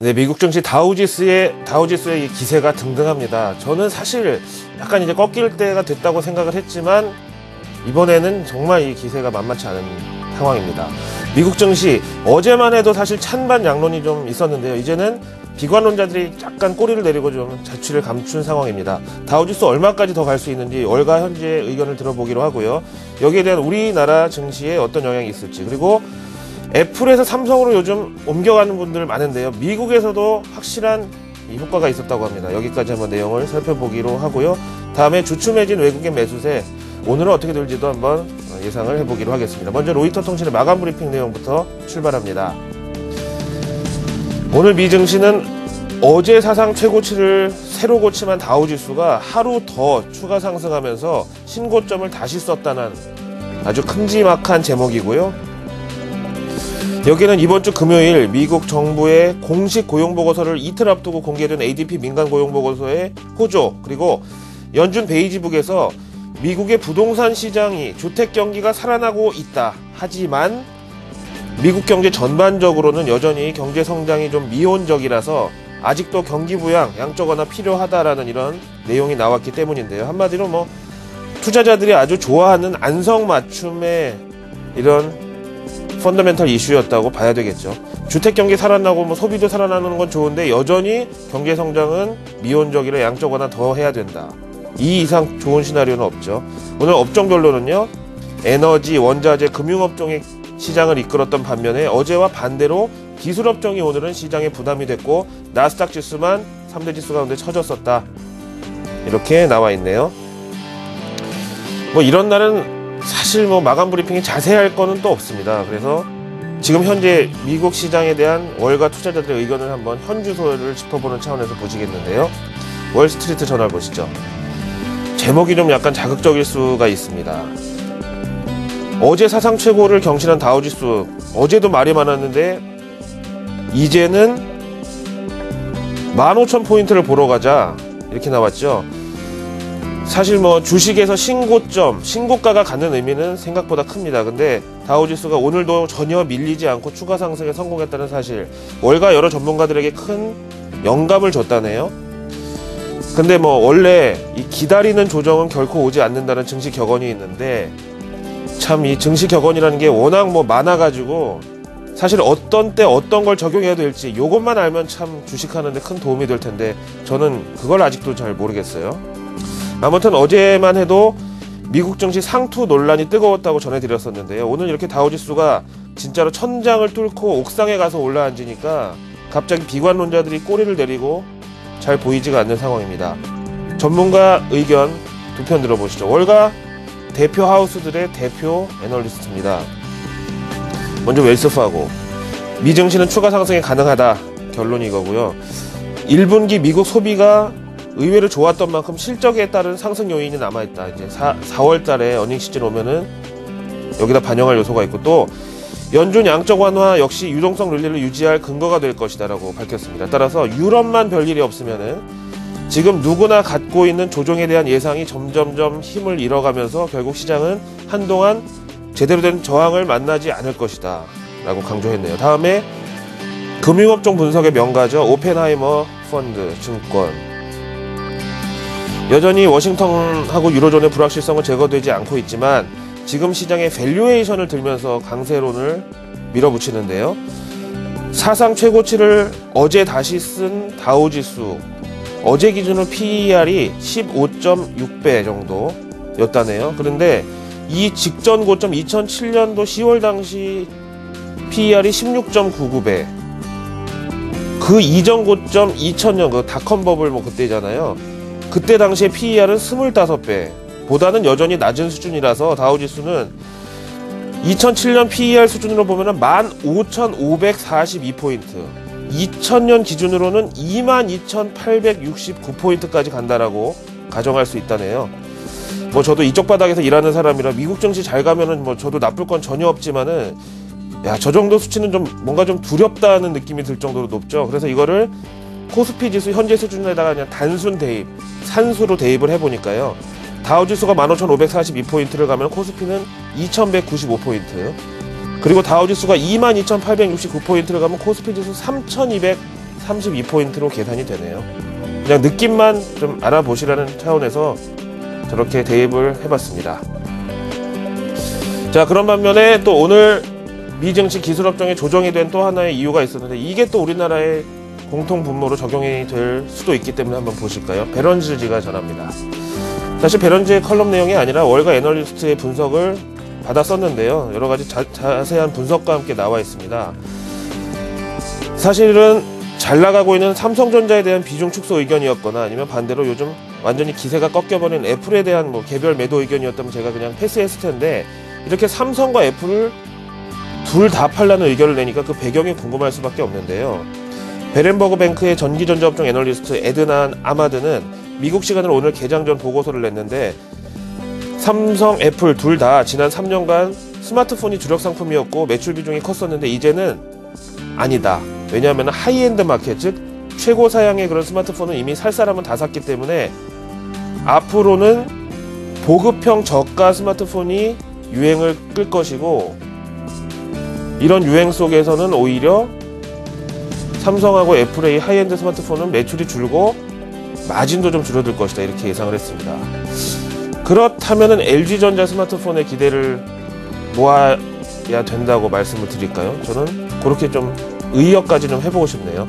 네, 미국 증시 다우지수의 이 기세가 등등합니다. 저는 사실 약간 이제 꺾일 때가 됐다고 생각을 했지만 이번에는 정말 이 기세가 만만치 않은 상황입니다. 미국 증시 어제만 해도 사실 찬반 양론이 좀 있었는데요. 이제는 비관론자들이 약간 꼬리를 내리고 좀 자취를 감춘 상황입니다. 다우지수 얼마까지 더 갈 수 있는지 월가 현지의 의견을 들어보기로 하고요. 여기에 대한 우리나라 증시에 어떤 영향이 있을지, 그리고 애플에서 삼성으로 요즘 옮겨가는 분들 많은데요. 미국에서도 확실한 효과가 있었다고 합니다. 여기까지 한번 내용을 살펴보기로 하고요. 다음에 주춤해진 외국인 매수세, 오늘은 어떻게 될지도 한번 예상을 해보기로 하겠습니다. 먼저 로이터 통신의 마감 브리핑 내용부터 출발합니다. 오늘 미 증시는 어제 사상 최고치를 새로 고침한 다우지수가 하루 더 추가 상승하면서 신고점을 다시 썼다는 아주 큼지막한 제목이고요. 여기는 이번 주 금요일 미국 정부의 공식 고용보고서를 이틀 앞두고 공개된 ADP 민간 고용보고서의 호조, 그리고 연준 베이지북에서 미국의 부동산 시장이 주택 경기가 살아나고 있다. 하지만 미국 경제 전반적으로는 여전히 경제 성장이 좀 미온적이라서 아직도 경기 부양, 양적 완화 필요하다라는 이런 내용이 나왔기 때문인데요. 한마디로 투자자들이 아주 좋아하는 안성맞춤의 이런 펀더멘털 이슈였다고 봐야 되겠죠. 주택 경기 살아나고 소비도 살아나는 건 좋은데 여전히 경제 성장은 미온적이라 양적 완화 더 해야 된다. 이 이상 좋은 시나리오는 없죠. 오늘 업종별로는요, 에너지, 원자재, 금융업종의 시장을 이끌었던 반면에 어제와 반대로 기술업종이 오늘은 시장에 부담이 됐고 나스닥 지수만 3대 지수 가운데 처졌었다. 이렇게 나와 있네요. 이런 날은 사실 마감 브리핑이 자세할 거는 또 없습니다. 그래서 지금 현재 미국 시장에 대한 월가 투자자들의 의견을 한번 현주소를 짚어보는 차원에서 보시겠는데요. 월스트리트 저널 보시죠. 제목이 좀 약간 자극적일 수가 있습니다. 어제 사상 최고를 경신한 다우지수, 어제도 말이 많았는데 이제는 15,000포인트를 보러 가자 이렇게 나왔죠. 사실 주식에서 신고가가 갖는 의미는 생각보다 큽니다. 근데 다우지수가 오늘도 전혀 밀리지 않고 추가 상승에 성공했다는 사실, 월가 여러 전문가들에게 큰 영감을 줬다네요. 근데 원래 이 기다리는 조정은 결코 오지 않는다는 증시 격언이 있는데, 참 이 증시 격언이라는 게 워낙 많아가지고 사실 어떤 때 어떤 걸 적용해야 될지 요것만 알면 참 주식하는데 큰 도움이 될 텐데 저는 그걸 아직도 잘 모르겠어요. 아무튼 어제만 해도 미국 증시 상투 논란이 뜨거웠다고 전해드렸었는데요. 오늘 이렇게 다우지수가 진짜로 천장을 뚫고 옥상에 가서 올라앉으니까 갑자기 비관론자들이 꼬리를 내리고 잘 보이지가 않는 상황입니다. 전문가 의견 두 편 들어보시죠. 월가 대표 하우스들의 대표 애널리스트입니다. 먼저 웰스파고, 미 증시는 추가 상승이 가능하다. 결론이 이거고요. 1분기 미국 소비가 의외로 좋았던 만큼 실적에 따른 상승 요인이 남아있다. 이제 4월 달에 어닝 시즌 오면은 여기다 반영할 요소가 있고, 또 연준 양적 완화 역시 유동성 랠리를 유지할 근거가 될 것이다라고 밝혔습니다. 따라서 유럽만 별일이 없으면은 지금 누구나 갖고 있는 조정에 대한 예상이 점점점 힘을 잃어가면서 결국 시장은 한동안 제대로 된 저항을 만나지 않을 것이다 라고 강조했네요. 다음에 금융업종 분석의 명가죠. 오펜하이머 펀드 증권. 여전히 워싱턴하고 유로존의 불확실성은 제거되지 않고 있지만 지금 시장의 밸류에이션을 들면서 강세론을 밀어붙이는데요. 사상 최고치를 어제 다시 쓴 다우지수, 어제 기준으로 PER이 15.6배 정도였다네요. 그런데 이 직전 고점 2007년도 10월 당시 PER이 16.99배, 그 이전 고점 2000년 그 닷컴 버블 그때잖아요. 그때 당시에 PER은 25배 보다는 여전히 낮은 수준이라서 다우지수는 2007년 PER 수준으로 보면은 15,542포인트, 2000년 기준으로는 22,869포인트까지 간다라고 가정할 수 있다네요. 저도 이쪽 바닥에서 일하는 사람이라 미국 증시 잘 가면은 저도 나쁠 건 전혀 없지만은 저 정도 수치는 좀 뭔가 좀 두렵다는 느낌이 들 정도로 높죠. 그래서 이거를 코스피 지수 현재 수준에다가 그냥 단순 대입, 산수로 대입을 해보니까요. 다우지수가 15,542포인트를 가면 코스피는 2,195포인트, 그리고 다우지수가 22,869포인트를 가면 코스피 지수 3,200 32포인트로 계산이 되네요. 그냥 느낌만 좀 알아보시라는 차원에서 저렇게 대입을 해봤습니다. 자, 그런 반면에 또 오늘 미증시 기술업종에 조정이 된 또 하나의 이유가 있었는데, 이게 또 우리나라의 공통 분모로 적용이 될 수도 있기 때문에 한번 보실까요? 베런즈지가 전합니다. 사실 베런즈의 컬럼 내용이 아니라 월가 애널리스트의 분석을 받아 썼는데요. 여러 가지 자세한 분석과 함께 나와 있습니다. 사실은 잘 나가고 있는 삼성전자에 대한 비중 축소 의견이었거나, 아니면 반대로 요즘 완전히 기세가 꺾여버린 애플에 대한 개별 매도 의견이었다면 제가 그냥 패스했을 텐데, 이렇게 삼성과 애플을 둘 다 팔라는 의견을 내니까 그 배경이 궁금할 수밖에 없는데요. 베렌버그 뱅크의 전기전자업종 애널리스트 에드난 아마드는 미국 시간으로 오늘 개장 전 보고서를 냈는데, 삼성, 애플 둘 다 지난 3년간 스마트폰이 주력 상품이었고 매출 비중이 컸었는데 이제는 아니다. 왜냐하면 하이엔드 마켓, 즉 최고 사양의 그런 스마트폰은 이미 살 사람은 다 샀기 때문에 앞으로는 보급형 저가 스마트폰이 유행을 끌 것이고, 이런 유행 속에서는 오히려 삼성하고 애플의 하이엔드 스마트폰은 매출이 줄고 마진도 좀 줄어들 것이다, 이렇게 예상을 했습니다. 그렇다면 LG전자 스마트폰의 기대를 모아야 된다고 말씀을 드릴까요? 저는 그렇게 좀 의역까지 좀 해보고 싶네요.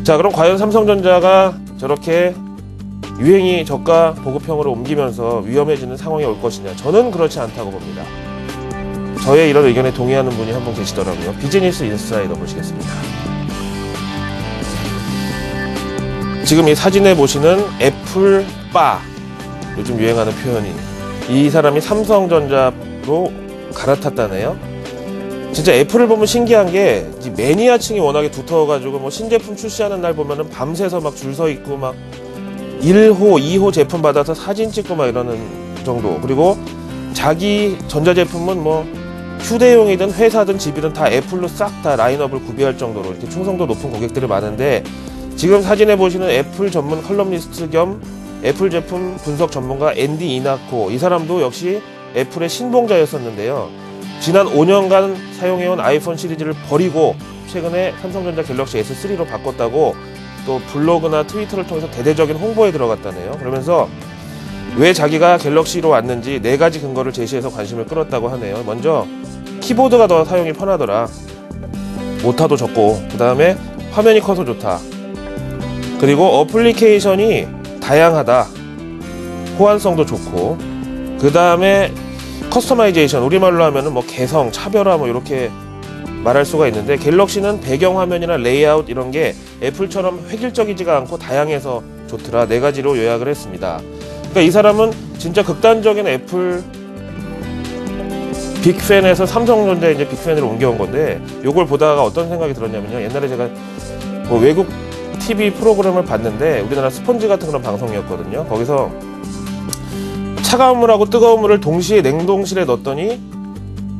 자, 그럼 과연 삼성전자가 저렇게 유행이 저가 보급형으로 옮기면서 위험해지는 상황이 올 것이냐? 저는 그렇지 않다고 봅니다. 저의 이런 의견에 동의하는 분이 한 분 계시더라고요. 비즈니스 인사이더 보시겠습니다. 지금 이 사진에 보시는 애플바, 요즘 유행하는 표현이, 이 사람이 삼성전자로 갈아탔다네요. 진짜 애플을 보면 신기한 게 매니아층이 워낙에 두터워가지고 신제품 출시하는 날 보면은 밤새서 막 줄 서 있고 막 1호, 2호 제품 받아서 사진 찍고 막 이러는 정도. 그리고 자기 전자제품은 휴대용이든 회사든 집이든 다 애플로 싹 다 라인업을 구비할 정도로 이렇게 충성도 높은 고객들이 많은데, 지금 사진에 보시는 애플 전문 컬럼니스트 겸 애플 제품 분석 전문가 앤디 이나코, 이 사람도 역시 애플의 신봉자였었는데요. 지난 5년간 사용해온 아이폰 시리즈를 버리고 최근에 삼성전자 갤럭시 S3로 바꿨다고 또 블로그나 트위터를 통해서 대대적인 홍보에 들어갔다네요. 그러면서 왜 자기가 갤럭시로 왔는지 4가지 근거를 제시해서 관심을 끌었다고 하네요. 먼저 키보드가 더 사용이 편하더라. 오타도 적고, 그 다음에 화면이 커서 좋다. 그리고 어플리케이션이 다양하다. 호환성도 좋고, 그 다음에 커스터마이제이션, 우리말로 하면은 개성, 차별화 이렇게 말할 수가 있는데, 갤럭시는 배경화면이나 레이아웃 이런 게 애플처럼 획일적이지가 않고 다양해서 좋더라. 4가지로 요약을 했습니다. 그러니까 이 사람은 진짜 극단적인 애플 빅팬에서 삼성전자에 이제 빅팬으로 옮겨온 건데, 요걸 보다가 어떤 생각이 들었냐면요. 옛날에 제가 외국 TV 프로그램을 봤는데, 우리나라 스펀지 같은 그런 방송이었거든요. 거기서 차가운 물하고 뜨거운 물을 동시에 냉동실에 넣었더니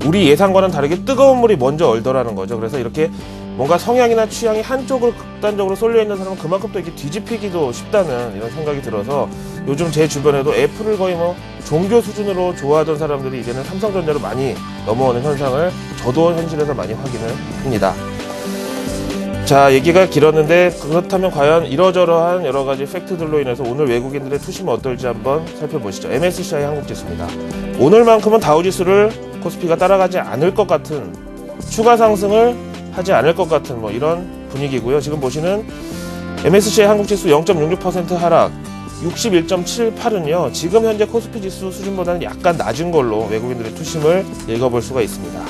우리 예상과는 다르게 뜨거운 물이 먼저 얼더라는 거죠. 그래서 이렇게 뭔가 성향이나 취향이 한쪽으로 극단적으로 쏠려 있는 사람은 그만큼 또 이렇게 뒤집히기도 쉽다는 이런 생각이 들어서, 요즘 제 주변에도 애플을 거의 종교 수준으로 좋아하던 사람들이 이제는 삼성전자로 많이 넘어오는 현상을 저도 현실에서 많이 확인을 합니다. 자, 얘기가 길었는데, 그렇다면 과연 이러저러한 여러가지 팩트들로 인해서 오늘 외국인들의 투심은 어떨지 한번 살펴보시죠. MSCI 한국지수입니다. 오늘만큼은 다우지수를 코스피가 따라가지 않을 것 같은, 추가 상승을 하지 않을 것 같은 이런 분위기고요. 지금 보시는 MSCI 한국지수 0.66% 하락, 61.78은요 지금 현재 코스피 지수 수준보다는 약간 낮은 걸로 외국인들의 투심을 읽어볼 수가 있습니다.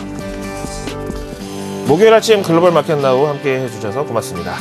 목요일 아침 글로벌 마켓 나우 함께 해주셔서 고맙습니다.